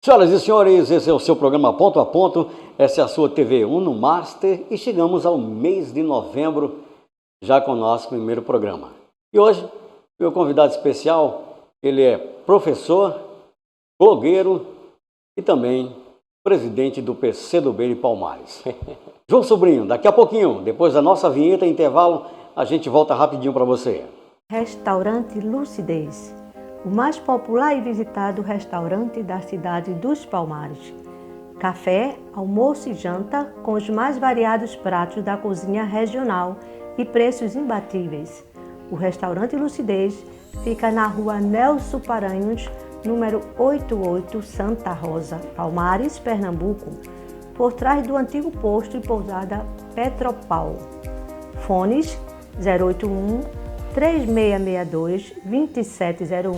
Senhoras e senhores, esse é o seu programa Ponto a Ponto, essa é a sua TV Uno Master e chegamos ao mês de novembro, já com o nosso primeiro programa. E hoje, meu convidado especial, ele é professor, blogueiro e também presidente do PCdoB de Palmares. João Sobrinho, daqui a pouquinho, depois da nossa vinheta e intervalo, a gente volta rapidinho para você. Restaurante Lucidez, o mais popular e visitado restaurante da cidade dos Palmares. Café, almoço e janta com os mais variados pratos da cozinha regional e preços imbatíveis. O restaurante Lucidez fica na rua Nelson Paranhos, número 88, Santa Rosa, Palmares, Pernambuco, por trás do antigo posto e pousada Petropau. Fones 081 3662 2701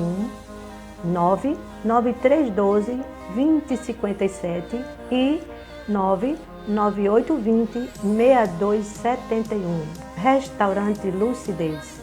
99312 2057 e 99820 6271. Restaurante Lucidez.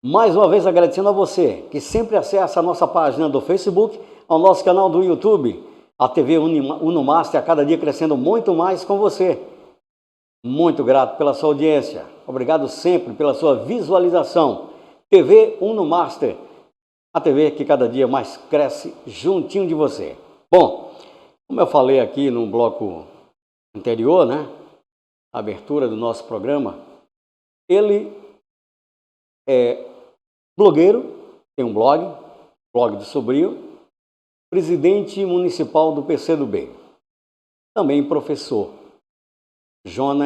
Mais uma vez agradecendo a você que sempre acessa a nossa página do Facebook, ao nosso canal do YouTube, a TV Uno Master, a cada dia crescendo muito mais com você. Muito grato pela sua audiência, obrigado sempre pela sua visualização. TV Uno Master, a TV que cada dia mais cresce juntinho de você. Bom, como eu falei aqui no bloco anterior, né, a abertura do nosso programa, ele é blogueiro, tem um blog do Sobrinho, presidente municipal do PCdoB, também professor, João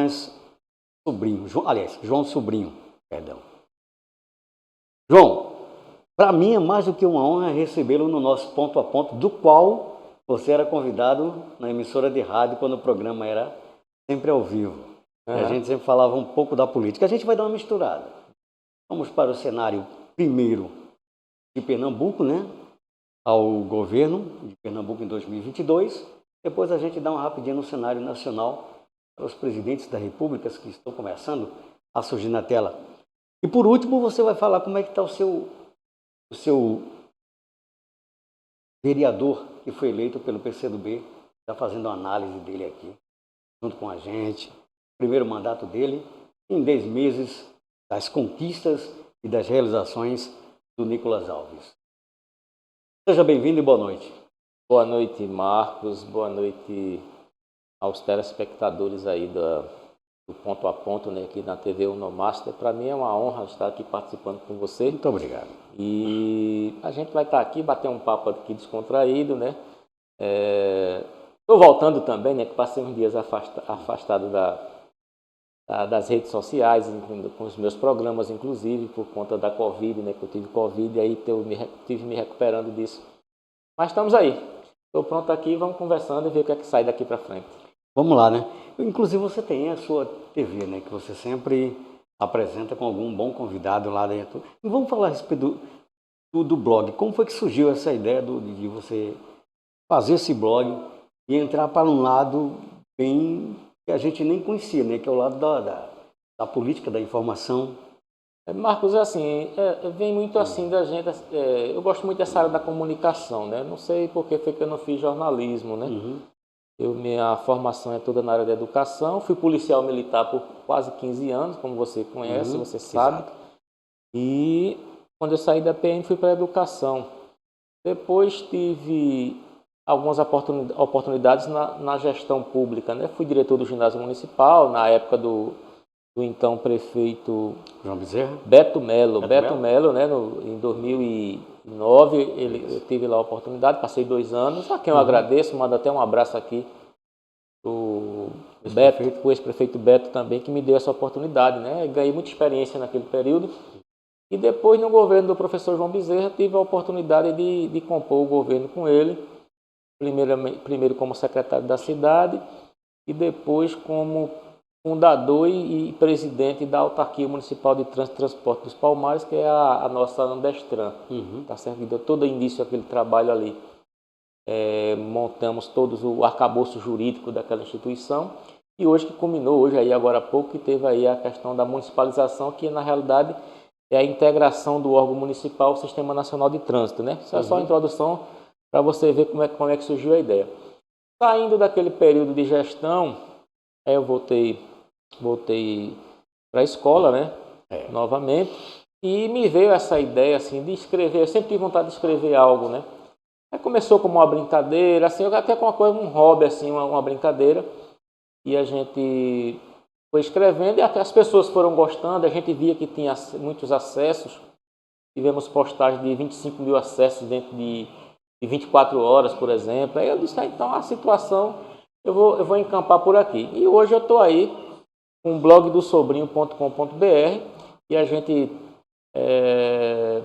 Sobrinho, perdão. João, para mim é mais do que uma honra recebê-lo no nosso Ponto a Ponto, do qual você era convidado na emissora de rádio quando o programa era sempre ao vivo. E a gente sempre falava um pouco da política. A gente vai dar uma misturada. Vamos para o cenário primeiro de Pernambuco, né? Ao governo de Pernambuco em 2022. Depois a gente dá uma rapidinha no cenário nacional para os presidentes da República que estão começando a surgir na tela. E por último você vai falar como é que está o seu vereador que foi eleito pelo PCdoB, está fazendo uma análise dele aqui, junto com a gente. Primeiro mandato dele, em 10 meses, das conquistas e das realizações do Nicolas Alves. Seja bem-vindo e boa noite. Boa noite, Marcos. Boa noite aos telespectadores aí do Ponto a Ponto, né, aqui na TV Uno Master. Para mim é uma honra estar aqui participando com você. Muito obrigado. E a gente vai estar aqui, bater um papo aqui descontraído, né? Estou voltando também, né, que passei uns dias afastado das redes sociais, com os meus programas, inclusive, por conta da Covid, né, que eu tive Covid, e aí tive me recuperando disso. Mas estamos aí. Estou pronto aqui, vamos conversando e ver o que é que sai daqui para frente. Vamos lá, né? Inclusive você tem a sua TV, né, que você sempre apresenta com algum bom convidado lá dentro. E vamos falar a respeito do blog. Como foi que surgiu essa ideia de você fazer esse blog e entrar para um lado bem que a gente nem conhecia, né? Que é o lado da política, da informação. Marcos, assim, vem muito assim da gente, eu gosto muito dessa área da comunicação, né? Não sei por que foi que eu não fiz jornalismo, né? Minha formação é toda na área da educação, fui policial militar por quase 15 anos, como você conhece, você sabe. Exato. E quando eu saí da PM fui para a educação. Depois tive algumas oportunidades na gestão pública, né? Fui diretor do ginásio municipal, na época do então prefeito João Bezerra? Beto Melo, né? Em 2009 eu tive lá a oportunidade, passei 2 anos, a quem eu agradeço, mando até um abraço aqui o ex-prefeito Beto também, que me deu essa oportunidade, né? Ganhei muita experiência naquele período. E depois, no governo do professor João Bezerra, tive a oportunidade de compor o governo com ele, primeiro como secretário da cidade e depois como fundador e presidente da Autarquia Municipal de Trânsito e Transporte dos Palmares, que é a nossa Ambestran. Tá certo? Que deu todo início àquele trabalho ali. Montamos todos o arcabouço jurídico daquela instituição, e hoje que culminou, hoje aí agora há pouco, que teve aí a questão da municipalização, que na realidade é a integração do órgão municipal ao Sistema Nacional de Trânsito, né? Isso é só a introdução para você ver como é que surgiu a ideia. Saindo daquele período de gestão, eu voltei para a escola, né? Novamente, e me veio essa ideia assim de escrever. Eu sempre tive vontade de escrever algo, né? Aí começou como uma brincadeira, assim, até com uma coisa, um hobby, assim, uma brincadeira. E a gente foi escrevendo e até as pessoas foram gostando. A gente via que tinha muitos acessos. Tivemos postagens de 25 mil acessos dentro de 24 horas, por exemplo. Aí eu disse, então a situação eu vou encampar por aqui. E hoje eu estou aí com o blog do sobrinho.com.br e a gente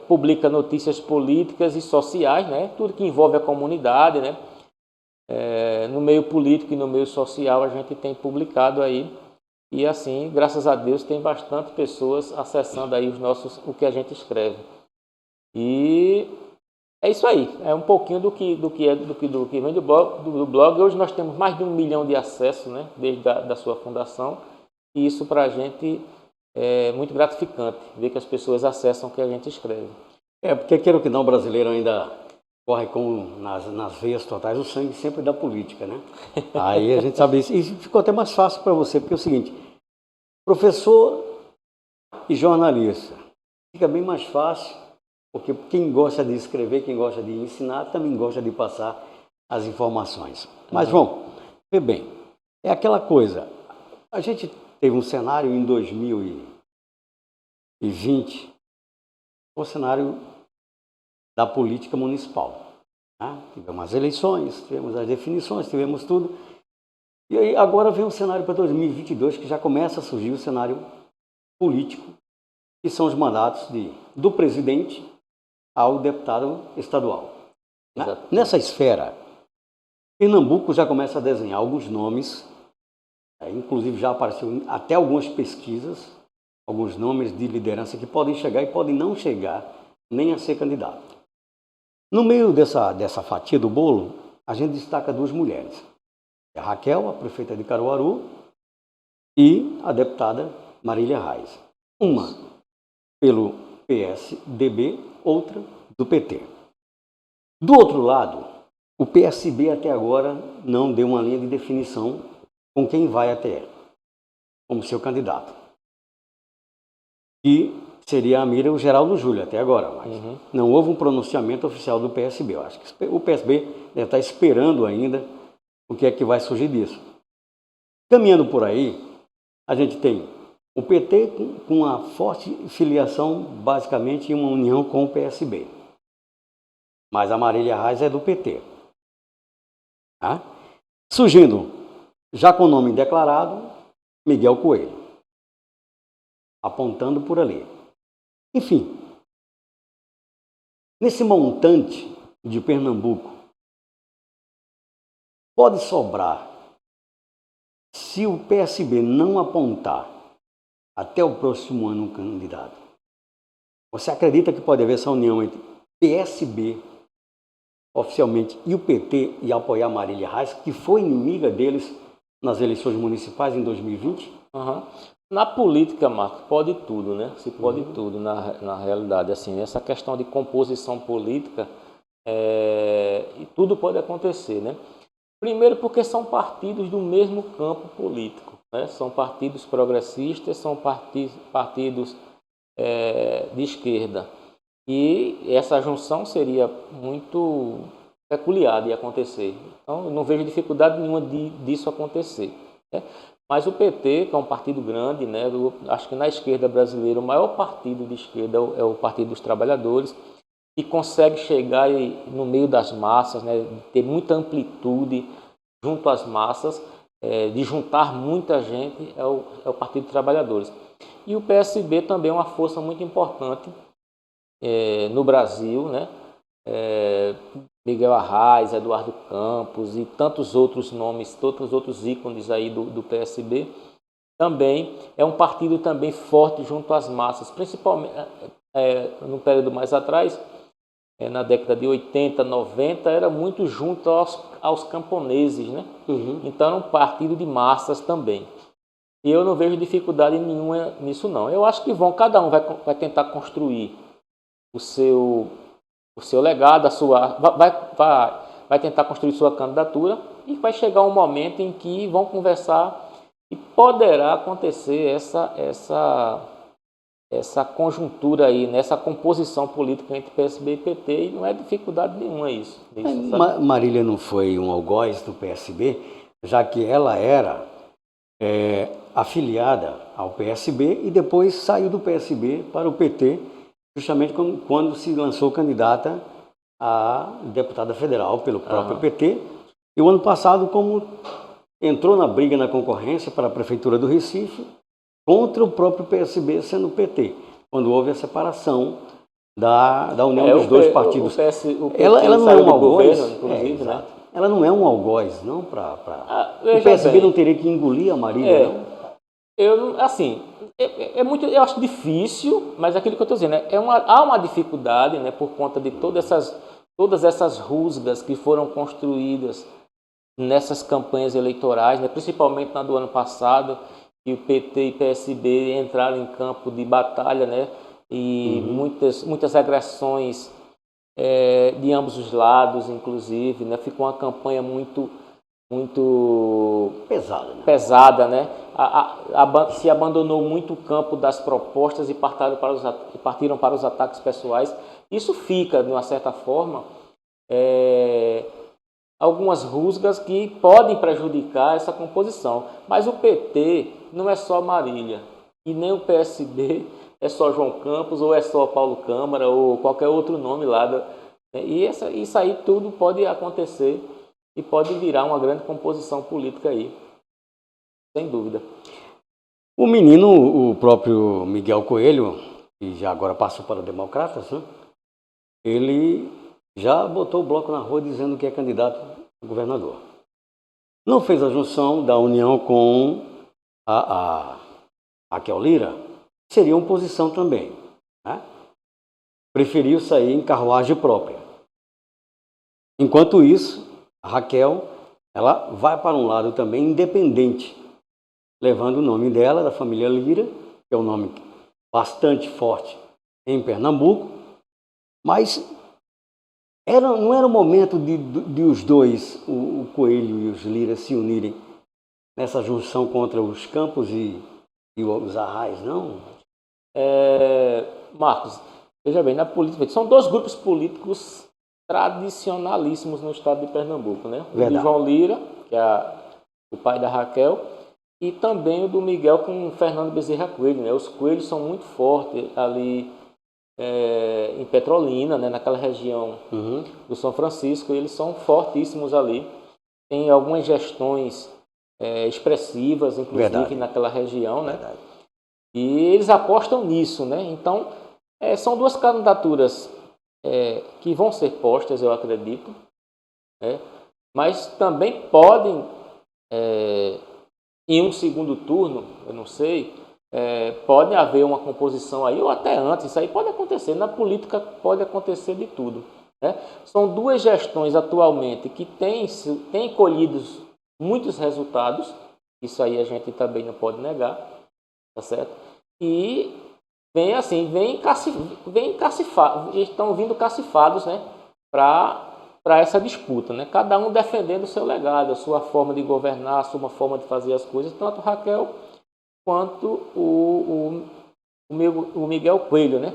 publica notícias políticas e sociais, né? Tudo que envolve a comunidade, né? No meio político e no meio social a gente tem publicado aí, e assim, graças a Deus, tem bastante pessoas acessando aí o que a gente escreve. E é isso aí, é um pouquinho do que vem do blog. Hoje nós temos mais de 1 milhão de acessos, né? Desde da sua fundação, e isso para a gente é muito gratificante, ver que as pessoas acessam o que a gente escreve. Porque queira que não, o brasileiro ainda corre nas veias totais o sangue sempre da política, né? Aí a gente sabe isso. E ficou até mais fácil para você, porque é o seguinte, professor e jornalista, fica bem mais fácil, porque quem gosta de escrever, quem gosta de ensinar, também gosta de passar as informações. Mas, João, vê bem, é aquela coisa, a gente teve um cenário em 2020, um cenário da política municipal. Né? Tivemos as eleições, tivemos as definições, tivemos tudo. E aí agora vem um cenário para 2022 que já começa a surgir o cenário político, que são os mandatos do presidente ao deputado estadual. Né? Nessa esfera, Pernambuco já começa a desenhar alguns nomes, inclusive já apareceu até algumas pesquisas, alguns nomes de liderança que podem chegar e podem não chegar nem a ser candidato. No meio dessa fatia do bolo, a gente destaca 2 mulheres. A Raquel, a prefeita de Caruaru, e a deputada Marília Reis. Uma pelo PSDB, outra do PT. Do outro lado, o PSB até agora não deu uma linha de definição com quem vai até como seu candidato. E seria a mira o Geraldo Júlio até agora, mas não houve um pronunciamento oficial do PSB. Eu acho que o PSB deve estar esperando ainda o que é que vai surgir disso. Caminhando por aí, a gente tem o PT com uma forte filiação, basicamente em uma união com o PSB. Mas a Marília Reis é do PT. Tá? Surgindo, já com o nome declarado, Miguel Coelho. Apontando por ali. Enfim, nesse montante de Pernambuco, pode sobrar, se o PSB não apontar até o próximo ano um candidato. Você acredita que pode haver essa união entre PSB oficialmente e o PT e apoiar Marília Reis, que foi inimiga deles nas eleições municipais em 2020? Na política, Marco, pode tudo, né? Se pode tudo na realidade. Assim, essa questão de composição política, e tudo pode acontecer, né? Primeiro porque são partidos do mesmo campo político, né? São partidos progressistas, são partidos de esquerda. E essa junção seria muito peculiar de acontecer. Então, eu não vejo dificuldade nenhuma disso acontecer, né? Mas o PT, que é um partido grande, né? Acho que na esquerda brasileira o maior partido de esquerda é o Partido dos Trabalhadores, e consegue chegar no meio das massas, né? Ter muita amplitude junto às massas, de juntar muita gente, é o Partido dos Trabalhadores. E o PSB também é uma força muito importante no Brasil, né? Miguel Arraes, Eduardo Campos e tantos outros nomes, tantos outros ícones aí do PSB, também é um partido também forte junto às massas, principalmente no período mais atrás, na década de 80, 90, era muito junto aos camponeses, né? Então era um partido de massas também. E eu não vejo dificuldade nenhuma nisso, não. Eu acho que cada um vai tentar construir o seu legado, vai tentar construir sua candidatura, e vai chegar um momento em que vão conversar e poderá acontecer essa conjuntura aí, nessa composição política entre PSB e PT, e não é dificuldade nenhuma isso. Marília não foi um algoz do PSB, já que ela era afiliada ao PSB e depois saiu do PSB para o PT, justamente quando se lançou candidata a deputada federal pelo próprio PT. E o ano passado, como entrou na briga na concorrência para a Prefeitura do Recife, contra o próprio PSB sendo o PT, quando houve a separação da união dos dois partidos. Ela não é um algoz, inclusive, né? Ela não é um algoz, não, o PSB não teria que engolir a Marília, não? Eu acho difícil, mas aquilo que eu estou dizendo, há uma dificuldade, né, por conta de todas essas rusgas que foram construídas nessas campanhas eleitorais, né, principalmente na do ano passado, que o PT e PSB entraram em campo de batalha, né, e muitas agressões de ambos os lados, inclusive, né, ficou uma campanha muito pesada, né? Se abandonou muito o campo das propostas e partiram para os ataques pessoais. Isso fica, de uma certa forma, algumas rusgas que podem prejudicar essa composição. Mas o PT não é só Marília, e nem o PSB é só João Campos, ou é só Paulo Câmara, ou qualquer outro nome lá. E isso aí tudo pode acontecer e pode virar uma grande composição política aí, sem dúvida. O menino, o próprio Miguel Coelho, que já agora passou para Democratas, né? Ele já botou o bloco na rua dizendo que é candidato a governador. Não fez a junção da união com a Raquel Lira, seria uma oposição também, né? Preferiu sair em carruagem própria. Enquanto isso, a Raquel, ela vai para um lado também independente, levando o nome dela, da família Lira, que é um nome bastante forte em Pernambuco, mas não era o momento de os dois, o Coelho e os Lira, se unirem nessa junção contra os Campos e os Arrais, não? Marcos, veja bem, na política, são dois grupos políticos tradicionalíssimos no estado de Pernambuco, né? O de João Lira, que é o pai da Raquel, e também o do Miguel com o Fernando Bezerra Coelho, né? Os Coelhos são muito fortes ali em Petrolina, né? Naquela região do São Francisco, eles são fortíssimos ali. Tem algumas gestões expressivas, inclusive, naquela região, né? E eles apostam nisso, né? Então, são duas candidaturas que vão ser postas, eu acredito, né? Mas também podem, em um segundo turno, eu não sei, pode haver uma composição aí, ou até antes, isso aí pode acontecer. Na política pode acontecer de tudo, né? São duas gestões atualmente que têm colhido muitos resultados, isso aí a gente também não pode negar, tá certo? E estão vindo cacifados, né, para essa disputa, né? Cada um defendendo o seu legado, a sua forma de governar, a sua forma de fazer as coisas, tanto Raquel quanto o Miguel Coelho, né?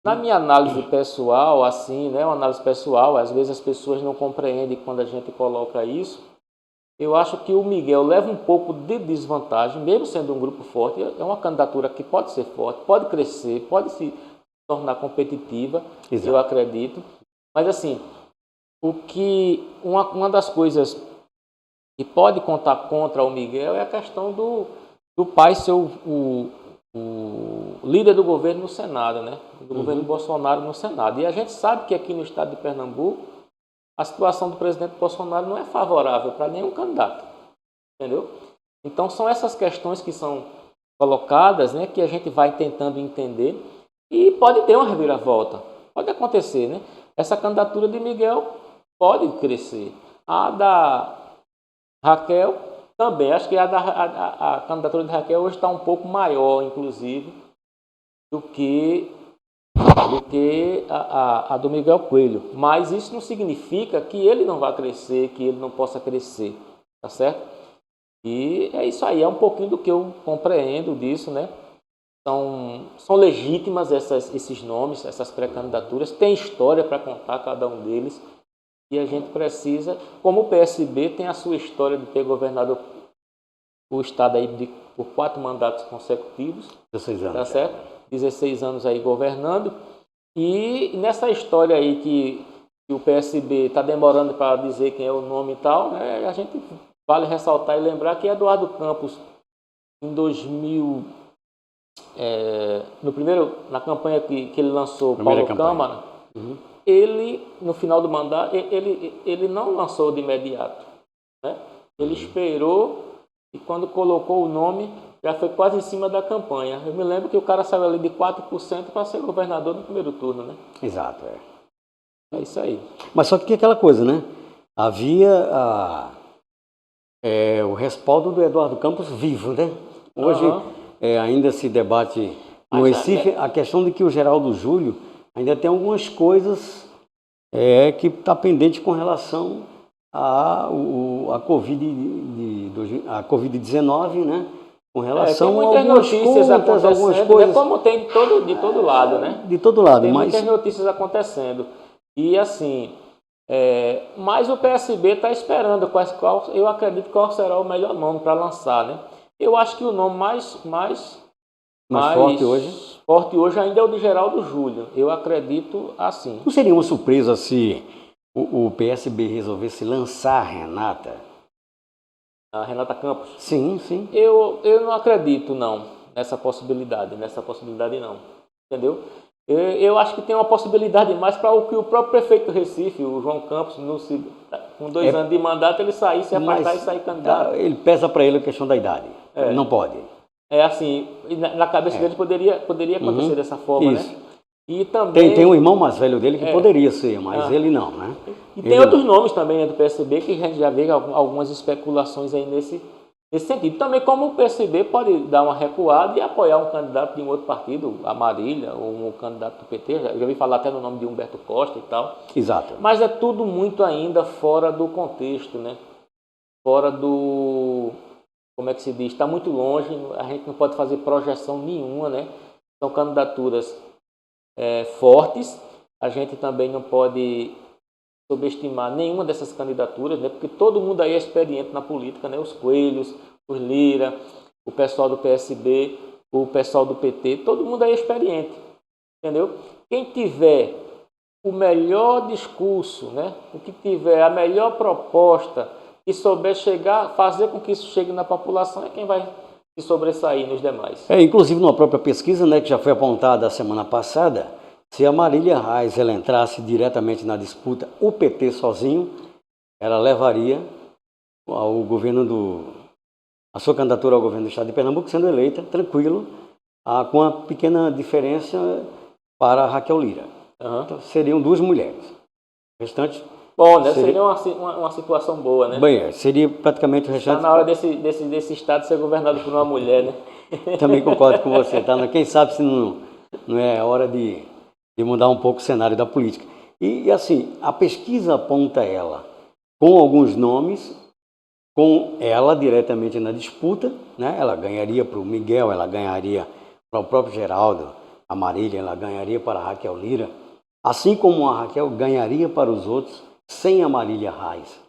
Na minha análise pessoal, assim, né, uma análise pessoal, às vezes as pessoas não compreendem quando a gente coloca isso. Eu acho que o Miguel leva um pouco de desvantagem, mesmo sendo um grupo forte. É uma candidatura que pode ser forte, pode crescer, pode se tornar competitiva, exato, eu acredito. Mas, assim, uma das coisas que pode contar contra o Miguel é a questão do pai ser o líder do governo no Senado, né? Do governo Bolsonaro no Senado. E a gente sabe que aqui no estado de Pernambuco, a situação do presidente Bolsonaro não é favorável para nenhum candidato, entendeu? Então, são essas questões que são colocadas, né, que a gente vai tentando entender e pode ter uma reviravolta, pode acontecer, né? Essa candidatura de Miguel pode crescer. A da Raquel também, acho que a candidatura de Raquel hoje está um pouco maior, inclusive, do que a do Miguel Coelho. Mas isso não significa que ele não vá crescer, que ele não possa crescer, tá certo? E é isso aí, é um pouquinho do que eu compreendo disso, né? São legítimas esses nomes, essas pré-candidaturas, tem história para contar cada um deles, e a gente precisa, como o PSB tem a sua história de ter governado o Estado aí por 4 mandatos consecutivos, 16 anos. tá certo? 16 anos aí governando, e nessa história aí que o PSB está demorando para dizer quem é o nome e tal, né, a gente vale ressaltar e lembrar que Eduardo Campos, em 2000, na campanha que ele lançou, Paulo Câmara, ele, no final do mandato, ele não lançou de imediato, né? Ele esperou e quando colocou o nome, já foi quase em cima da campanha. Eu me lembro que o cara saiu ali de 4% para ser governador no primeiro turno, né? Exato, É isso aí. Mas só que tinha aquela coisa, né? Havia o respaldo do Eduardo Campos vivo, né? Hoje ainda se debate no Recife a questão de que o Geraldo Júlio ainda tem algumas coisas que está pendente com relação a Covid-19, né? Com relação a algumas notícias contas, algumas acontecendo, coisas. Como tem de todo lado, né? De todo lado, tem mas... muitas notícias acontecendo. E assim, mas o PSB está esperando eu acredito qual será o melhor nome para lançar, né? Eu acho que o nome mais forte hoje ainda é o de Geraldo Júlio. Eu acredito assim. Não seria uma surpresa se o PSB resolvesse lançar a Renata? A Renata Campos? Sim, sim. Eu não acredito, não, nessa possibilidade não, entendeu? Eu acho que tem uma possibilidade mais para o que o próprio prefeito do Recife, o João Campos, com 2 anos de mandato, ele sair, se afastar e sair candidato. Ele pesa para ele a questão da idade. Não pode. É assim, na cabeça dele poderia acontecer dessa forma, isso. Né? E também... Tem um irmão mais velho dele que poderia ser, mas ele não, né? E tem outros nomes também do PSB que a gente já vê algumas especulações aí nesse sentido. Também como o PSB pode dar uma recuada e apoiar um candidato de um outro partido, a Marília, ou um candidato do PT, já ouvi falar até no nome de Humberto Costa e tal. Exato. Mas é tudo muito ainda fora do contexto, né? Fora do... Como é que se diz? Está muito longe, a gente não pode fazer projeção nenhuma, né? São candidaturas fortes, a gente também não pode subestimar nenhuma dessas candidaturas, né? Porque todo mundo aí é experiente na política, né? Os Coelhos, os Lira, o pessoal do PSB, o pessoal do PT, todo mundo aí é experiente, entendeu? Quem tiver o melhor discurso, né? O que tiver a melhor proposta e souber fazer com que isso chegue na população é quem vai se sobressair nos demais. Inclusive, numa própria pesquisa, né, que já foi apontada a semana passada, se a Marília Reis ela entrasse diretamente na disputa, o PT sozinho, ela levaria a sua candidatura ao governo do estado de Pernambuco sendo eleita, tranquilo, com uma pequena diferença para a Raquel Lira. Então, seriam 2 mulheres. O restante... Bom, né? Seria uma situação boa, né? Bem, seria praticamente o restante... Está na hora desse estado ser governado por uma mulher, né? Também concordo com você, tá? Quem sabe se não é hora de mudar um pouco o cenário da política. E assim, a pesquisa aponta ela com alguns nomes, com ela diretamente na disputa, né? Ela ganharia para o Miguel, ela ganharia para o próprio Geraldo, a Marília, ela ganharia para a Raquel Lira, assim como a Raquel ganharia para os outros sem a Marília Reis.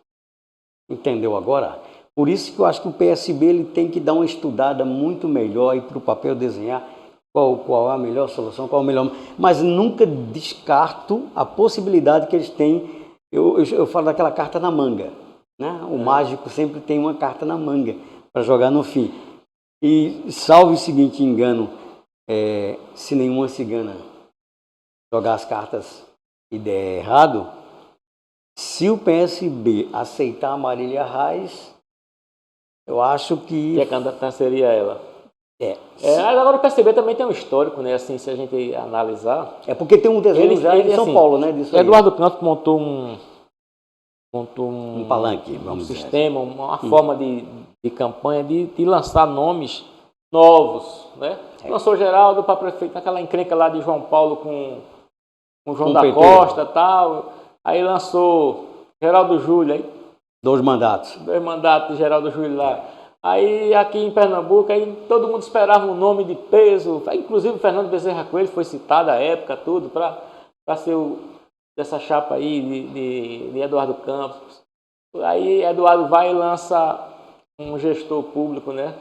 Entendeu agora? Por isso que eu acho que o PSB ele tem que dar uma estudada muito melhor e para o papel desenhar qual é a melhor solução, qual é o melhor... Mas nunca descarto a possibilidade que eles têm. Eu falo daquela carta na manga, né? O mágico sempre tem uma carta na manga para jogar no fim. E salve o seguinte engano, se nenhuma cigana jogar as cartas e der errado, se o PSB aceitar a Marília Reis, eu acho que... Que a candidata seria ela? Agora o PSB também tem um histórico, né? Assim, se a gente analisar. É porque tem um desenho já em São assim, Paulo, né? Disso aí. Eduardo Campos montou um palanque, vamos dizer. Sistema, uma forma de campanha de lançar nomes novos, né? Lançou Geraldo para prefeito, aquela encrenca lá de João Paulo com João da PT. Costa e tal. Aí lançou Geraldo Júlio, aí 2 mandatos. 2 mandatos de Geraldo Júlio lá. Aí aqui em Pernambuco, aí todo mundo esperava um nome de peso. Aí, inclusive o Fernando Bezerra Coelho foi citado à época, tudo, para ser dessa chapa aí de Eduardo Campos. Aí Eduardo vai e lança um gestor público, né?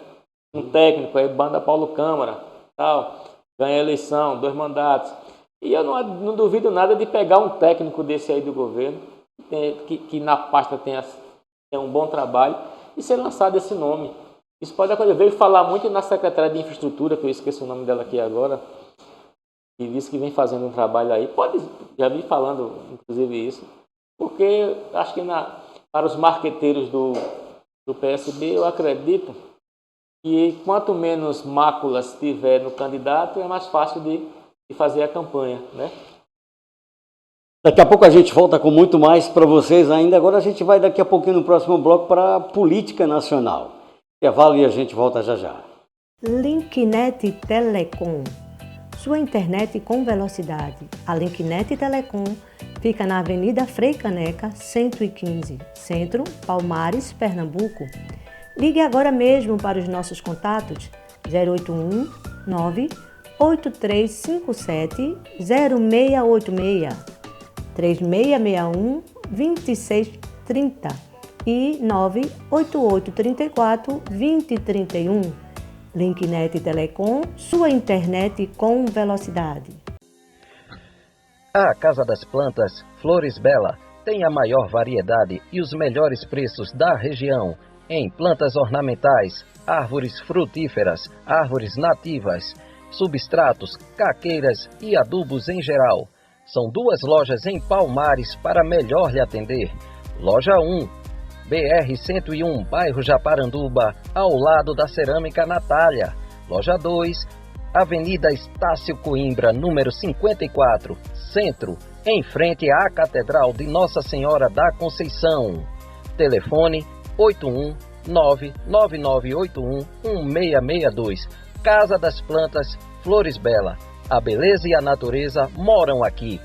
Um técnico, aí banda Paulo Câmara, tal, ganha a eleição, 2 mandatos. E eu não duvido nada de pegar um técnico desse aí do governo, que na pasta tem um bom trabalho, e ser lançado esse nome. Isso pode acontecer. Eu vejo falar muito na secretária de Infraestrutura, que eu esqueço o nome dela aqui agora, que disse que vem fazendo um trabalho aí. Já vi falando, inclusive, isso, porque acho que para os marqueteiros do PSB, eu acredito que quanto menos máculas tiver no candidato, é mais fácil de fazer a campanha, né? Daqui a pouco a gente volta com muito mais para vocês ainda. Agora a gente vai daqui a pouquinho no próximo bloco para a política nacional. Intervalo e a gente volta já já. Linknet Telecom, sua internet com velocidade. A Linknet Telecom fica na Avenida Frei Caneca, 115, Centro, Palmares, Pernambuco. Ligue agora mesmo para os nossos contatos 081 98357 0686, 3661 2630 e 98834 2031. Linknet Telecom, sua internet com velocidade. A Casa das Plantas Flores Bela tem a maior variedade e os melhores preços da região em plantas ornamentais, árvores frutíferas, árvores nativas, substratos, caqueiras e adubos em geral. São 2 lojas em Palmares para melhor lhe atender. Loja 1, BR-101, bairro Japaranduba, ao lado da Cerâmica Natália. Loja 2, Avenida Estácio Coimbra, número 54, Centro, em frente à Catedral de Nossa Senhora da Conceição. Telefone 819-9981-1662. Casa das Plantas Flores Bela. A beleza e a natureza moram aqui.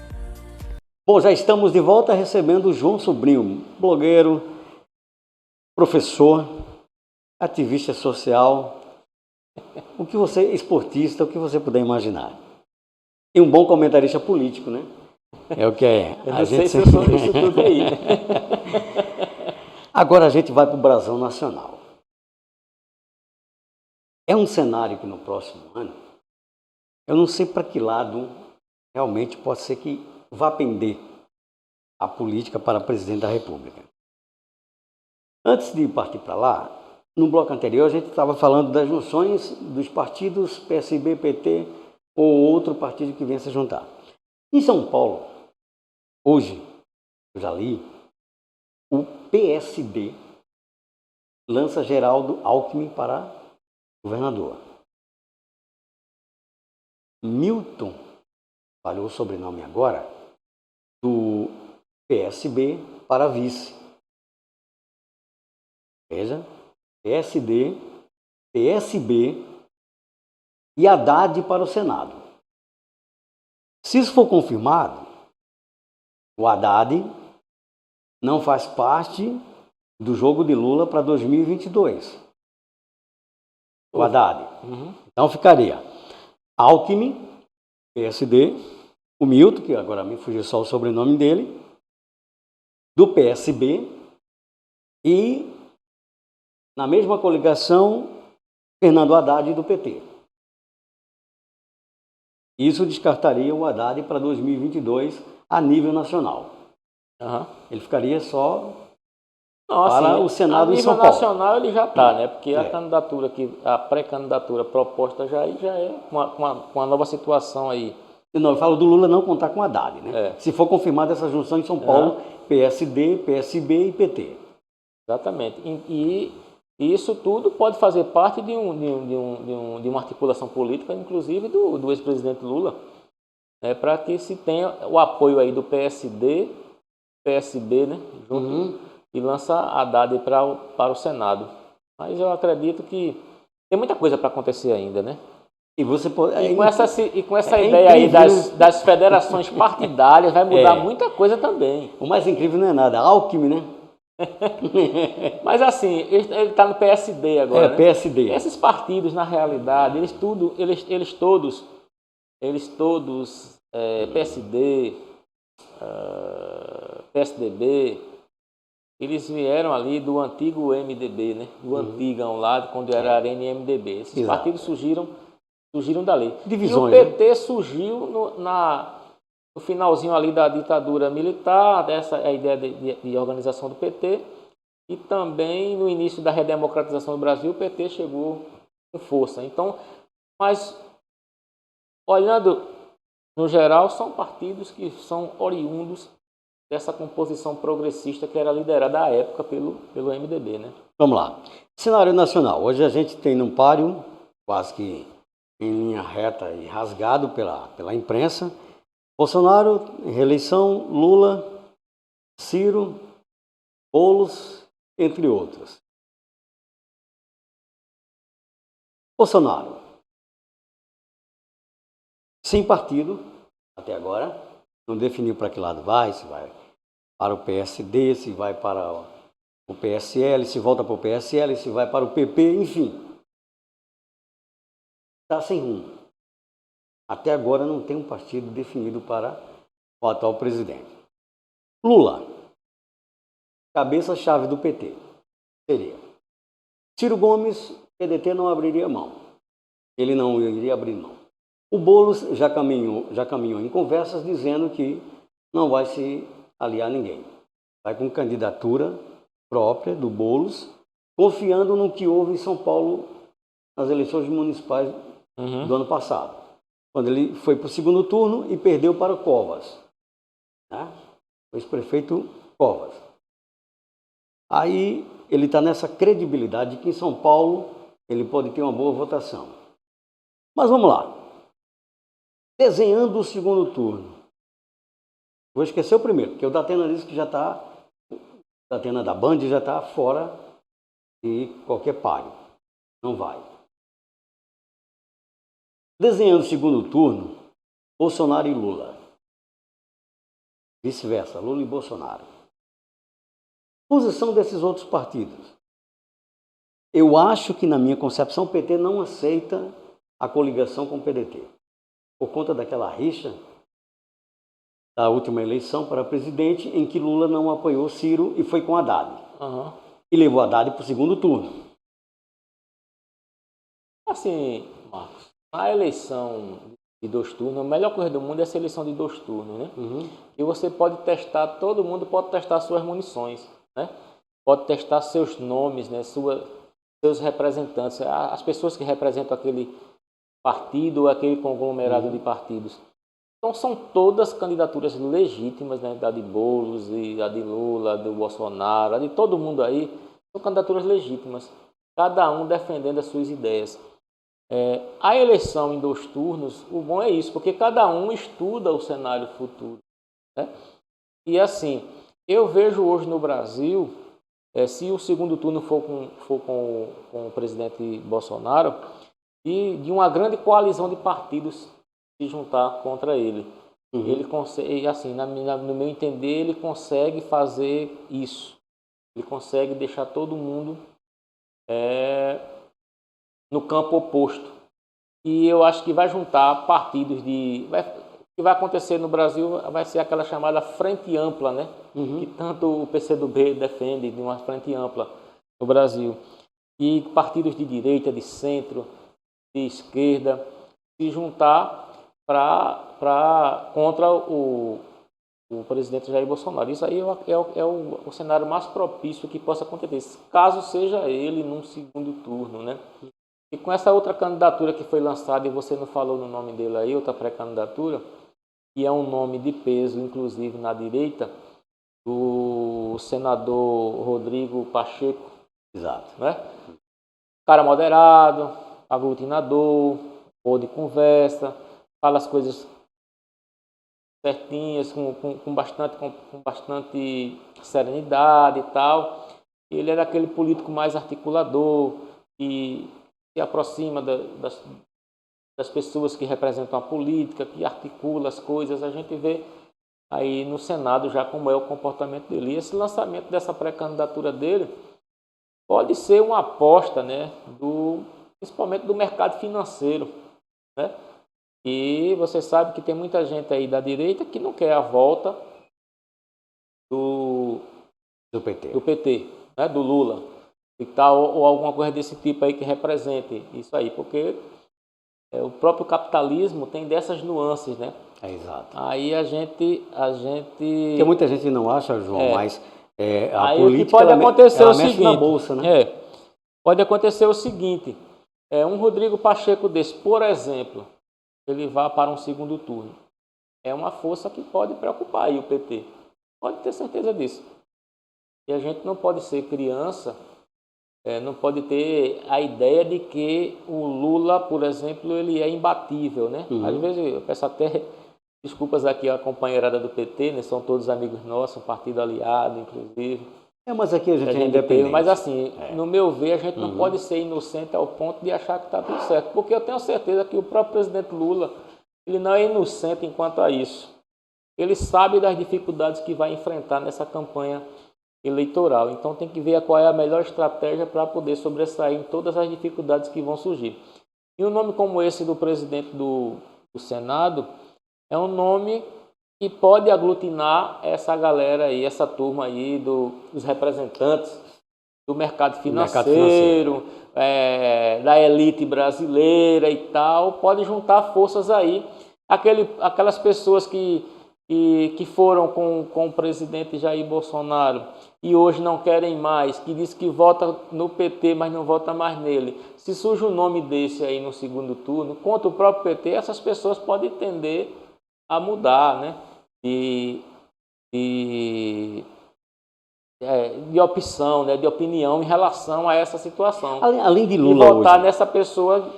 Bom, já estamos de volta recebendo o João Sobrinho, blogueiro, professor, ativista social, esportista, o que você puder imaginar. E um bom comentarista político, né? É o que é. Eu não sei se eu sou isso tudo aí. Agora a gente vai para o Brasão Nacional. É um cenário que no próximo ano, eu não sei para que lado realmente pode ser que vá pender a política para presidente da República. Antes de partir para lá, no bloco anterior a gente estava falando das junções dos partidos PSB, PT ou outro partido que venha se juntar. Em São Paulo, hoje, eu já li, o PSD lança Geraldo Alckmin para governador. Milton, falhou o sobrenome agora, do PSB para vice. Veja, PSD, PSB e Haddad para o Senado. Se isso for confirmado, o Haddad não faz parte do jogo de Lula para 2022. O Haddad. Então ficaria Alckmin, PSD, o Milton, que agora me fugiu só o sobrenome dele, do PSB e, na mesma coligação, Fernando Haddad do PT. Isso descartaria o Haddad para 2022 a nível nacional. Ele ficaria só para o Senado em São Paulo. A nível nacional ele já está, né? Porque a pré-candidatura proposta já é uma nova situação aí. Não, eu falo do Lula não contar com Haddad, né? Se for confirmada essa junção em São Paulo, PSD, PSB e PT. Exatamente. E E isso tudo pode fazer parte de uma articulação política, inclusive do ex-presidente Lula, para que se tenha o apoio aí do PSD, PSB, né, junto, e lança Haddad para o Senado. Mas eu acredito que tem muita coisa para acontecer ainda, né? E você pode, E com essa ideia aí das federações partidárias vai mudar muita coisa também. O mais incrível não é nada, Alckmin, né? Mas assim, ele está no PSD agora, né? PSD. Esses partidos, na realidade, eles todos, PSD, PSDB, eles vieram ali do antigo MDB, né? Do antigão lá, quando era Arena e MDB. Esses partidos surgiram dali. Divisões, e o PT surgiu no finalzinho ali da ditadura militar, essa é a ideia de organização do PT, e também no início da redemocratização do Brasil, o PT chegou com força. Então, mas olhando no geral, são partidos que são oriundos dessa composição progressista que era liderada à época pelo MDB, né? Vamos lá. Cenário nacional. Hoje a gente tem num páreo, quase que em linha reta e rasgado pela imprensa, Bolsonaro, reeleição, Lula, Ciro, Boulos, entre outros. Bolsonaro, sem partido, até agora, não definiu para que lado vai, se vai para o PSD, se vai para o PSL, se volta para o PSL, se vai para o PP, enfim. Está sem rumo. Até agora não tem um partido definido para o atual presidente. Lula, cabeça-chave do PT, seria. Ciro Gomes, PDT não abriria mão. Ele não iria abrir mão. O Boulos já caminhou em conversas dizendo que não vai se aliar a ninguém. Vai com candidatura própria do Boulos, confiando no que houve em São Paulo nas eleições municipais do ano passado, quando ele foi para o segundo turno e perdeu para o Covas, né? O ex-prefeito Covas. Aí ele está nessa credibilidade de que em São Paulo ele pode ter uma boa votação. Mas vamos lá. Desenhando o segundo turno. Vou esquecer o primeiro, porque o Datena disse que já está, o Datena da Band já está fora de qualquer páreo. Não vai. Desenhando o segundo turno, Bolsonaro e Lula. Vice-versa, Lula e Bolsonaro. Posição desses outros partidos. Eu acho que, na minha concepção, o PT não aceita a coligação com o PDT. Por conta daquela rixa da última eleição para presidente, em que Lula não apoiou Ciro e foi com Haddad. E levou Haddad para o segundo turno. Assim, Marcos, a eleição de 2 turnos, a melhor coisa do mundo é essa eleição de 2 turnos, né? E você pode testar, todo mundo pode testar suas munições, né? Pode testar seus nomes, né? Seus representantes, as pessoas que representam aquele partido ou aquele conglomerado de partidos. Então são todas candidaturas legítimas, né? A de Boulos, a de Lula, a do Bolsonaro, a de todo mundo aí, são candidaturas legítimas, cada um defendendo as suas ideias. A eleição em 2 turnos, o bom é isso, porque cada um estuda o cenário futuro, né? E assim, eu vejo hoje no Brasil, se o segundo turno for com o presidente Bolsonaro, e de uma grande coalizão de partidos se juntar contra ele. Ele consegue, assim, no meu entender, ele consegue fazer isso. Ele consegue deixar todo mundo no campo oposto. E eu acho que vai juntar partidos o que vai acontecer no Brasil vai ser aquela chamada frente ampla, né? Que tanto o PCdoB defende, de uma frente ampla no Brasil. E partidos de direita, de centro, de esquerda, se juntar contra o presidente Jair Bolsonaro. Isso aí é o cenário mais propício que possa acontecer, caso seja ele num segundo turno, né? E com essa outra candidatura que foi lançada, e você não falou no nome dele aí, outra pré-candidatura, que é um nome de peso, inclusive na direita, do senador Rodrigo Pacheco, Exato. Né? Cara moderado, aglutinador, boa de conversa, fala as coisas certinhas, com bastante serenidade e tal. Ele é daquele político mais articulador, que se aproxima das pessoas que representam a política, que articula as coisas. A gente vê aí no Senado já como é o comportamento dele. E esse lançamento dessa pré-candidatura dele pode ser uma aposta, né, principalmente do mercado financeiro, né? E você sabe que tem muita gente aí da direita que não quer a volta do PT, né, do Lula e tal, ou alguma coisa desse tipo aí que represente isso aí, porque o próprio capitalismo tem dessas nuances, né? É exato. Aí a gente... Porque muita gente não acha, João, mas a aí política o que pode acontecer ela é o mexe seguinte, na bolsa, né? Pode acontecer o seguinte, um Rodrigo Pacheco desse, por exemplo, ele vá para um segundo turno. É uma força que pode preocupar aí o PT. Pode ter certeza disso. E a gente não pode ser criança, não pode ter a ideia de que o Lula, por exemplo, ele é imbatível, né? Às vezes eu peço até desculpas aqui à companheirada do PT, né? São todos amigos nossos, um partido aliado, inclusive. Mas aqui a gente é independente. Mas assim, no meu ver, a gente não pode ser inocente ao ponto de achar que está tudo certo. Porque eu tenho certeza que o próprio presidente Lula, ele não é inocente enquanto a isso. Ele sabe das dificuldades que vai enfrentar nessa campanha eleitoral. Então tem que ver qual é a melhor estratégia para poder sobressair em todas as dificuldades que vão surgir. E um nome como esse do presidente do Senado é um nome que pode aglutinar essa galera aí, essa turma aí dos representantes do mercado financeiro, da elite brasileira e tal. Pode juntar forças aí, aquelas pessoas que foram com o presidente Jair Bolsonaro e hoje não querem mais, que diz que vota no PT, mas não vota mais nele. Se surge um nome desse aí no segundo turno, contra o próprio PT, essas pessoas podem tender a mudar, né? De opção, né, de opinião em relação a essa situação. Além de Lula e votar hoje, nessa pessoa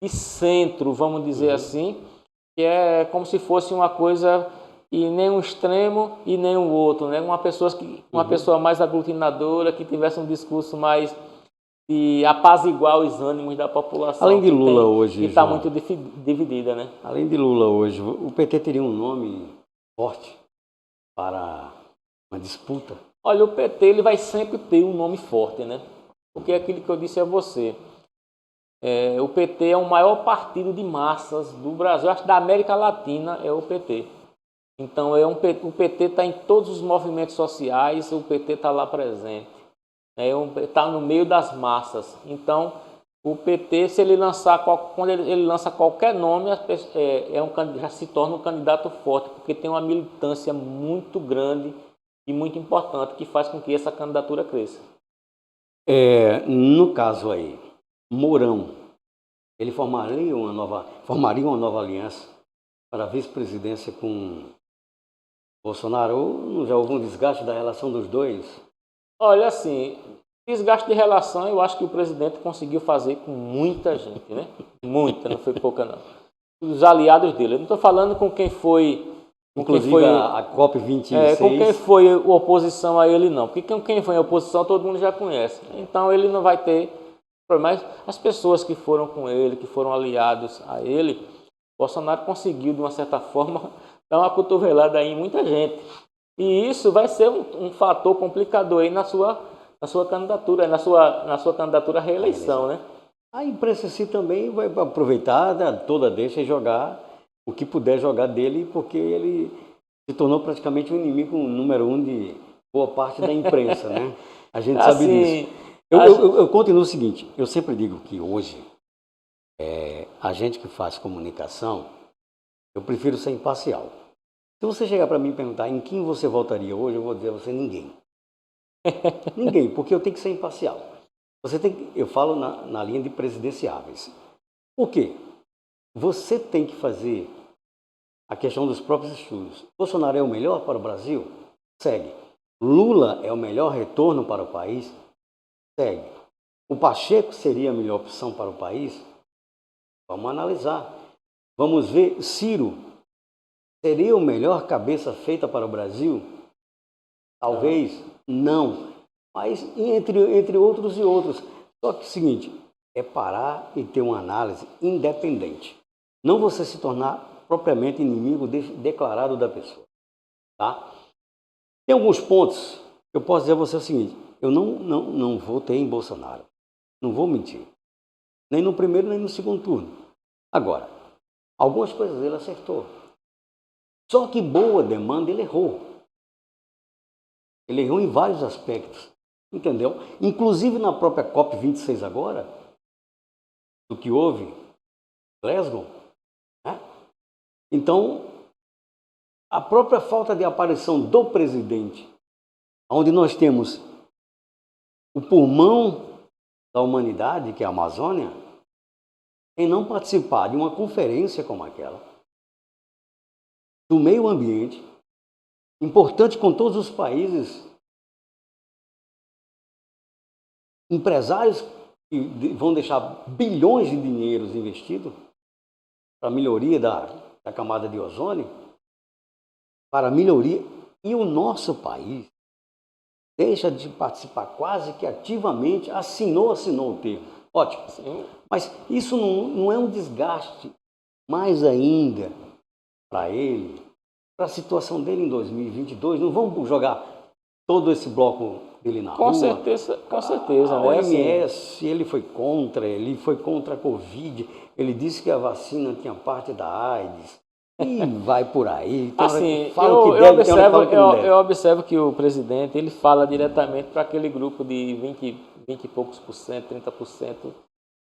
de centro, vamos dizer assim, que é como se fosse uma coisa e nem um extremo e nem o outro, né? Uma pessoa mais aglutinadora, que tivesse um discurso mais de apaziguar os ânimos da população. Além de Lula hoje, que está muito dividida, né? Além de Lula hoje, o PT teria um nome forte para uma disputa? Olha, o PT ele vai sempre ter um nome forte, né? Porque é aquilo que eu disse a você. O PT é o maior partido de massas do Brasil, acho que da América Latina é o PT. Então o PT está em todos os movimentos sociais, o PT está lá presente. Está no meio das massas. Então o PT, se ele lançar, quando ele lança qualquer nome, já se torna um candidato forte, porque tem uma militância muito grande e muito importante que faz com que essa candidatura cresça. No caso aí, Mourão, ele formaria uma nova aliança para a vice-presidência com Bolsonaro, ou já houve um desgaste da relação dos dois? Olha, assim, desgaste de relação eu acho que o presidente conseguiu fazer com muita gente, né? Muita, não foi pouca não. Os aliados dele, eu não estou falando com quem foi... Inclusive a COP26. Com quem foi oposição a ele não, porque quem foi em oposição todo mundo já conhece. Então ele não vai ter... Mas as pessoas que foram com ele, que foram aliados a ele, Bolsonaro conseguiu, de uma certa forma, dar uma cotovelada aí em muita gente. E isso vai ser um fator complicador aí na sua candidatura, na sua candidatura à reeleição, né? A imprensa em si também vai aproveitar toda deixa e jogar o que puder jogar dele, porque ele se tornou praticamente o inimigo número 1 de boa parte da imprensa, né? A gente sabe disso. Eu continuo o seguinte, eu sempre digo que hoje, a gente que faz comunicação, eu prefiro ser imparcial. Se você chegar para mim e perguntar em quem você votaria hoje, eu vou dizer a você ninguém. Ninguém, porque eu tenho que ser imparcial. Eu falo na linha de presidenciáveis. Por quê? Você tem que fazer a questão dos próprios estudos. Bolsonaro é o melhor para o Brasil? Segue. Lula é o melhor retorno para o país? Segue. O Pacheco seria a melhor opção para o país? Vamos analisar. Vamos ver, Ciro seria o melhor cabeça feita para o Brasil? Talvez não. Mas entre outros e outros. Só que é o seguinte, é parar e ter uma análise independente. Não você se tornar propriamente inimigo declarado da pessoa. Tá? Tem alguns pontos que eu posso dizer a você o seguinte, eu não votei em Bolsonaro. Não vou mentir. Nem no primeiro, nem no segundo turno. Agora, algumas coisas ele acertou. Só que boa demanda ele errou. Ele errou em vários aspectos. Entendeu? Inclusive na própria COP26 agora, do que houve em Glasgow. Né? Então, a própria falta de aparição do presidente, onde nós temos o pulmão da humanidade, que é a Amazônia, em não participar de uma conferência como aquela, do meio ambiente, importante com todos os países, empresários que vão deixar bilhões de dinheiros investidos para a melhoria da camada de ozônio, para a melhoria, e o nosso país deixa de participar quase que ativamente, assinou o termo. Ótimo. Sim. Mas isso não é um desgaste mais ainda para ele, para a situação dele em 2022. Não vamos jogar todo esse bloco dele na rua. Com certeza. A OMS, ele foi contra a Covid, ele disse que a vacina tinha parte da AIDS. E vai por aí. Então, assim, eu observo que o presidente ele fala diretamente para aquele grupo de 20 e poucos por cento, 30%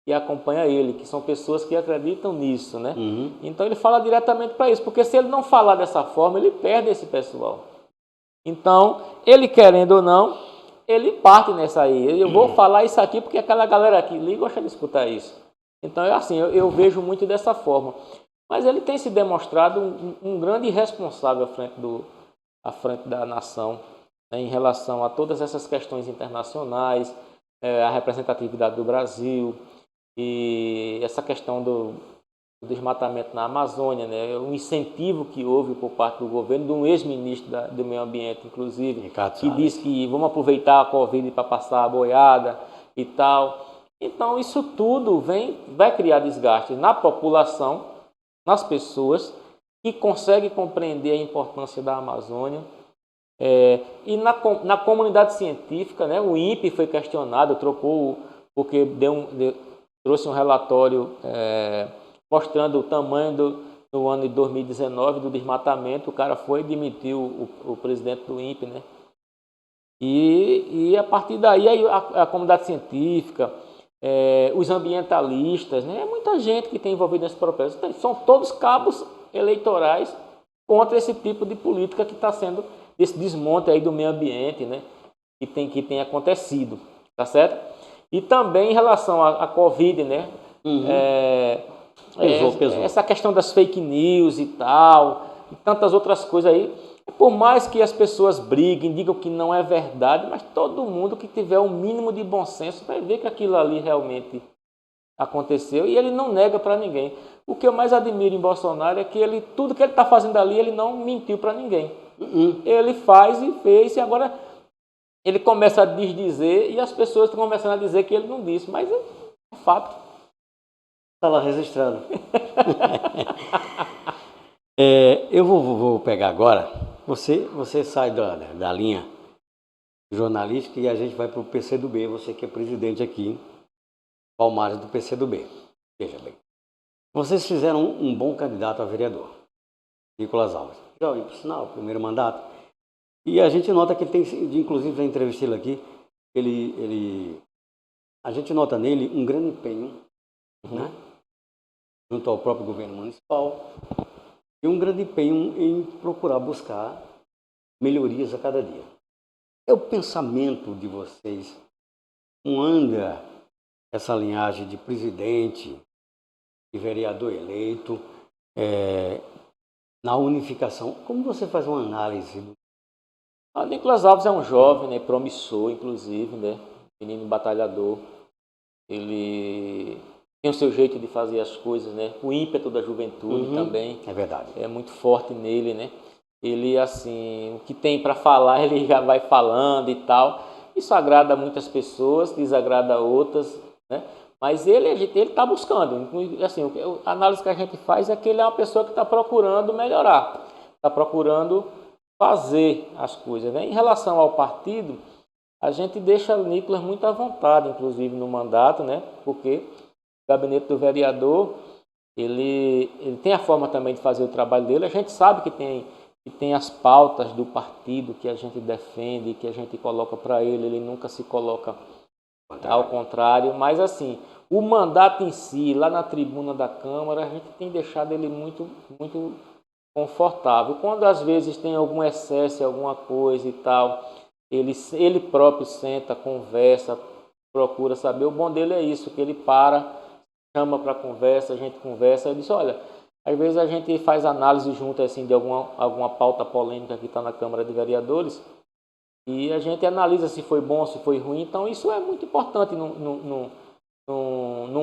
que acompanha ele, que são pessoas que acreditam nisso, né? Uhum. Então ele fala diretamente para isso, porque se ele não falar dessa forma, ele perde esse pessoal. Então, ele querendo ou não, ele parte nessa aí. Eu vou falar isso aqui porque aquela galera aqui ali gosta de escutar isso. Então, eu vejo muito dessa forma. Mas ele tem se demonstrado um grande responsável à frente da nação, né, em relação a todas essas questões internacionais, a representatividade do Brasil e essa questão do desmatamento na Amazônia, né, o incentivo que houve por parte do governo, de um ex-ministro do Meio Ambiente, inclusive, que disse que vamos aproveitar a Covid para passar a boiada e tal. Então, isso tudo vai criar desgaste na população, nas pessoas que conseguem compreender a importância da Amazônia. E na comunidade científica, né, o INPE foi questionado, porque trouxe um relatório mostrando o tamanho no ano de 2019 do desmatamento. O cara foi e demitiu o presidente do INPE, né? E a partir daí a comunidade científica, os ambientalistas, né? É muita gente que tem envolvido nesse processo. Então, são todos cabos eleitorais contra esse tipo de política que está sendo esse desmonte aí do meio ambiente, né? Que tem acontecido, tá certo? E também em relação à Covid, né? Uhum. Pesou. Essa questão das fake news e tal, e tantas outras coisas aí. Por mais que as pessoas briguem, digam que não é verdade, mas todo mundo que tiver o mínimo de bom senso vai ver que aquilo ali realmente aconteceu e ele não nega para ninguém. O que eu mais admiro em Bolsonaro é que tudo que ele está fazendo ali, ele não mentiu para ninguém. Ele faz e fez, e agora ele começa a desdizer e as pessoas estão começando a dizer que ele não disse, mas é fato. Está lá registrado. Eu vou pegar agora. Você sai da linha jornalística e a gente vai para o PCdoB. Você que é presidente aqui, Palmares do PCdoB. Veja bem. Vocês fizeram um bom candidato a vereador, Nicolas Alves. Jovem, por sinal, primeiro mandato. E a gente nota que ele tem, inclusive, já entrevistei ele aqui, a gente nota nele um grande empenho, né? Junto ao próprio governo municipal, e um grande empenho em procurar buscar melhorias a cada dia. É o pensamento de vocês, como anda essa linhagem de presidente e vereador eleito, na unificação? Como você faz uma análise? Nicolas Alves é um jovem, né, promissor, inclusive, né, menino batalhador. ele tem o seu jeito de fazer as coisas, né? O ímpeto da juventude também É verdade. é muito forte nele, né? Ele, assim, o que tem para falar, ele já vai falando e tal. Isso agrada muitas pessoas, desagrada outras, né? Mas ele está buscando. Assim, a análise que a gente faz é que ele é uma pessoa que está procurando melhorar, está procurando fazer as coisas, né? Em relação ao partido, a gente deixa o Nicolas muito à vontade, inclusive no mandato, né? Porque o gabinete do vereador, ele tem a forma também de fazer o trabalho dele. A gente sabe que tem as pautas do partido que a gente defende, que a gente coloca para ele nunca se coloca ao contrário, mas assim, o mandato em si, lá na tribuna da Câmara, a gente tem deixado ele muito, muito confortável. Quando às vezes tem algum excesso, alguma coisa e tal, ele próprio senta, conversa, procura saber. O bom dele é isso, que ele chama para conversa, a gente conversa. Ele diz, olha, às vezes a gente faz análise junto assim, de alguma pauta polêmica que está na Câmara de Vereadores e a gente analisa se foi bom, se foi ruim. Então isso é muito importante no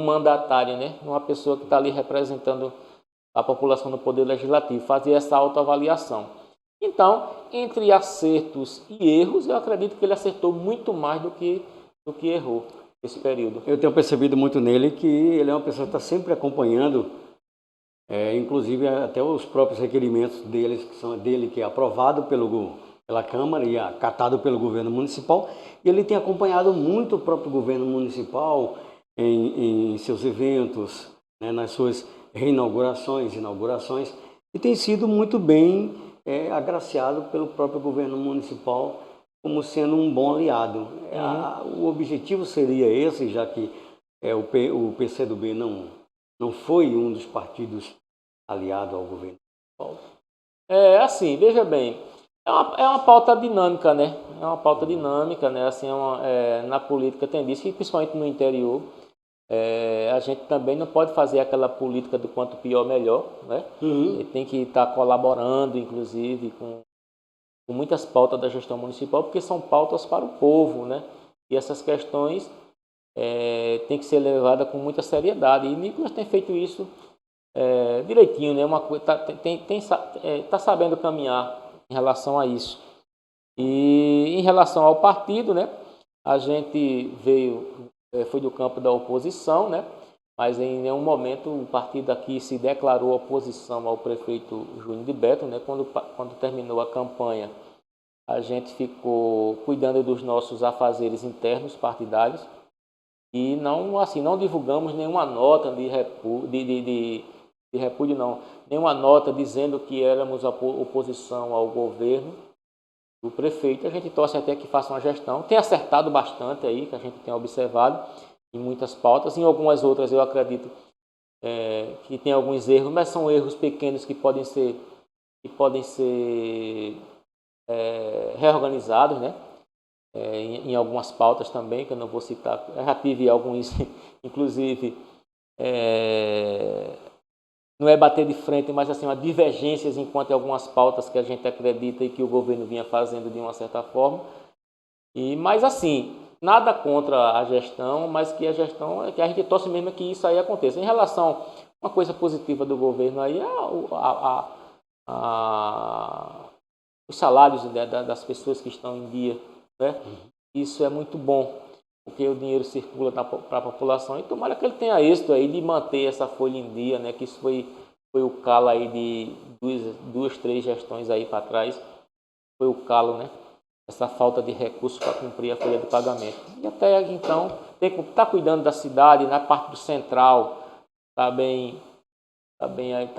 mandatário, né? Numa pessoa que está ali representando a população no Poder Legislativo, fazer essa autoavaliação. Então, entre acertos e erros, eu acredito que ele acertou muito mais do que errou nesse período. Eu tenho percebido muito nele que ele é uma pessoa que está sempre acompanhando, inclusive até os próprios requerimentos dele, que é aprovado pela Câmara e acatado pelo governo municipal. E ele tem acompanhado muito o próprio governo municipal em seus eventos, né, nas suas reinaugurações, inaugurações, e tem sido muito bem agraciado pelo próprio governo municipal como sendo um bom aliado. O objetivo seria esse, já que o PCdoB não foi um dos partidos aliados ao governo municipal. Assim, veja bem, é uma pauta dinâmica, né? É uma pauta dinâmica, né? Assim, na política tem disso, e principalmente no interior. A gente também não pode fazer aquela política do quanto pior, melhor, né? Ele tem que estar colaborando, inclusive, com muitas pautas da gestão municipal, porque são pautas para o povo, né? E essas questões têm que ser levadas com muita seriedade. E Nicolas tem feito isso direitinho, né? Tá sabendo caminhar em relação a isso. E em relação ao partido, né? A gente foi do campo da oposição, né? Mas em nenhum momento o partido aqui se declarou oposição ao prefeito Júnior de Beto, né? Quando terminou a campanha, a gente ficou cuidando dos nossos afazeres internos partidários e não divulgamos nenhuma nota de repúdio, não, nenhuma nota dizendo que éramos oposição ao governo do prefeito. A gente torce até que faça uma gestão. Tem acertado bastante aí, que a gente tem observado em muitas pautas. Em algumas outras eu acredito que tem alguns erros, mas são erros pequenos que podem ser reorganizados, né? Em algumas pautas também, que eu não vou citar. Eu já tive alguns, inclusive, não é bater de frente, mas assim, uma divergências enquanto em algumas pautas que a gente acredita e que o governo vinha fazendo de uma certa forma. Mas assim, nada contra a gestão, mas que a gente torce mesmo que isso aí aconteça. Em relação a uma coisa positiva do governo aí, os salários das pessoas que estão em dia, né? Isso é muito bom, porque o dinheiro circula para a população, e tomara que ele tenha êxito aí de manter essa folha em dia, né? Que isso foi o calo aí de duas, três gestões aí para trás, foi o calo, né? Essa falta de recursos para cumprir a folha de pagamento. E até então, tem que estar cuidando da cidade, na parte do central, está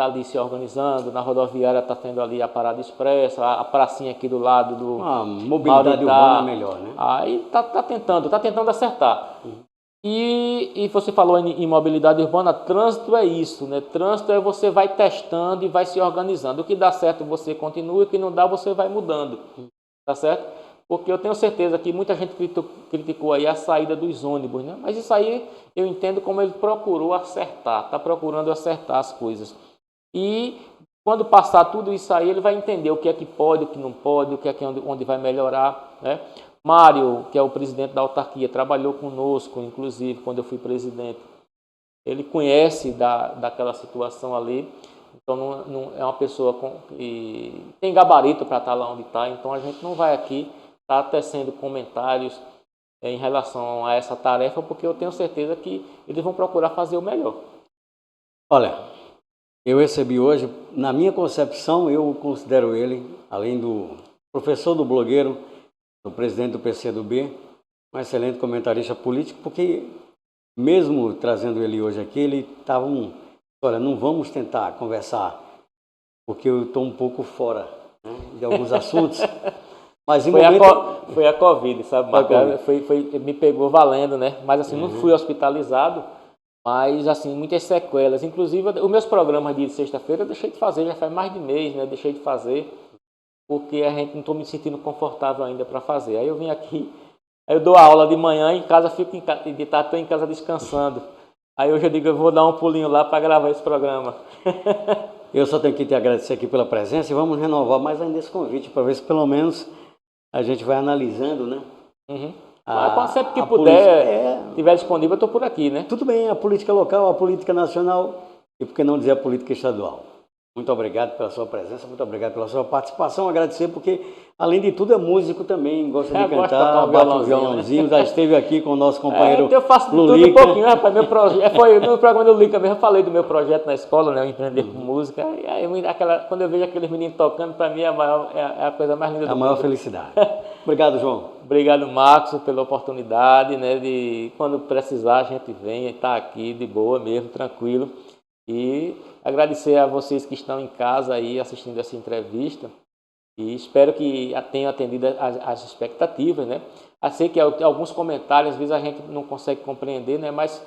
ali se organizando, na rodoviária está tendo ali a parada expressa, a pracinha aqui do lado do mobilidade urbana melhor, né? Aí está tentando acertar. E você falou em mobilidade urbana, trânsito é isso, né? Trânsito é você vai testando e vai se organizando. O que dá certo você continua, o que não dá você vai mudando, tá certo? Porque eu tenho certeza que muita gente criticou aí a saída dos ônibus, né? Mas isso aí eu entendo como ele procurou acertar, está procurando acertar as coisas. E quando passar tudo isso aí, ele vai entender o que é que pode, o que não pode, o que é que onde vai melhorar, né? Mário, que é o presidente da autarquia, trabalhou conosco, inclusive, quando eu fui presidente. Ele conhece daquela situação ali, então não é uma pessoa que tem gabarito para estar lá onde está, então a gente não vai aqui estar tecendo comentários em relação a essa tarefa, porque eu tenho certeza que eles vão procurar fazer o melhor. Olha, eu recebi hoje, na minha concepção, eu considero ele, além do professor do blogueiro, do presidente do PCdoB, um excelente comentarista político, porque mesmo trazendo ele hoje aqui, ele estava olha, não vamos tentar conversar, porque eu estou um pouco fora, né, de alguns assuntos. Mas foi a Covid, sabe, Marco? Me pegou valendo, né? Mas assim, não fui hospitalizado, mas assim, muitas sequelas. Inclusive, os meus programas de sexta-feira eu deixei de fazer, já faz mais de mês, né? Deixei de fazer, porque a gente não estou me sentindo confortável ainda para fazer. Aí eu vim aqui, aí eu dou a aula de manhã, em casa fico de tarde, estou em casa descansando. Aí hoje eu digo, eu vou dar um pulinho lá para gravar esse programa. Eu só tenho que te agradecer aqui pela presença e vamos renovar mais ainda esse convite, para ver se pelo menos a gente vai analisando, né? Mas sempre que puder, estiver disponível, eu estou por aqui, né? Tudo bem, a política local, a política nacional e por que não dizer a política estadual. Muito obrigado pela sua presença, muito obrigado pela sua participação, agradecer porque, além de tudo, é músico também, gosta de cantar, bate um violãozinho, já esteve aqui com o nosso companheiro eu faço de tudo um pouquinho, rapaz, meu projeto, foi no programa do Lica mesmo, eu falei do meu projeto na escola, né, eu empreender com música, e aí quando eu vejo aqueles meninos tocando, para mim é a coisa mais linda do mundo. A maior felicidade. Obrigado, João. Obrigado, Marcos, pela oportunidade, né, de quando precisar a gente vem e está aqui de boa mesmo, tranquilo. E agradecer a vocês que estão em casa aí assistindo essa entrevista e espero que tenham atendido as expectativas, né? Eu sei que alguns comentários, às vezes a gente não consegue compreender, né? Mas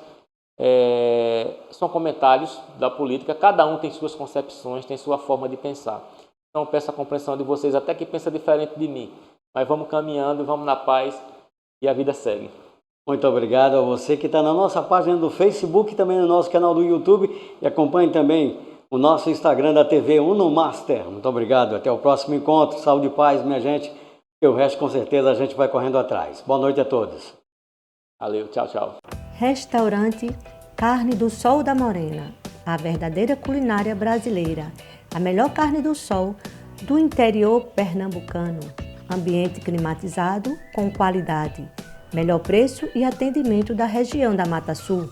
são comentários da política, cada um tem suas concepções, tem sua forma de pensar. Então eu peço a compreensão de vocês, até que pensa diferente de mim, mas vamos caminhando, vamos na paz e a vida segue. Muito obrigado a você que está na nossa página do Facebook, também no nosso canal do YouTube e acompanhe também o nosso Instagram da TV Unomaster. Muito obrigado, até o próximo encontro, saúde e paz, minha gente, e o resto com certeza a gente vai correndo atrás. Boa noite a todos. Valeu, tchau, tchau. Restaurante Carne do Sol da Morena, a verdadeira culinária brasileira, a melhor carne do sol do interior pernambucano, ambiente climatizado com qualidade. Melhor preço e atendimento da região da Mata Sul.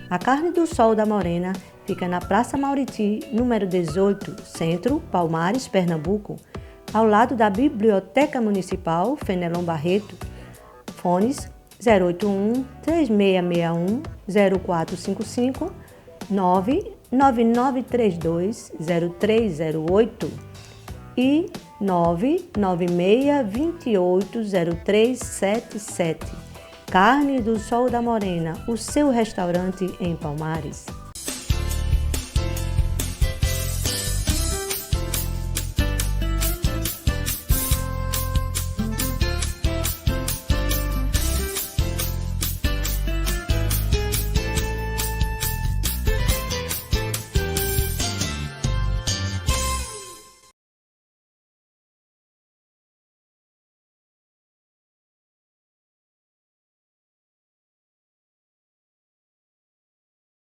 A Carne do Sol da Morena fica na Praça Mauriti, número 18, Centro, Palmares, Pernambuco, ao lado da Biblioteca Municipal Fenelon Barreto. Fones 081-3661-0455, 99932-0308 e 996280377. Carne do Sol da Morena, o seu restaurante em Palmares.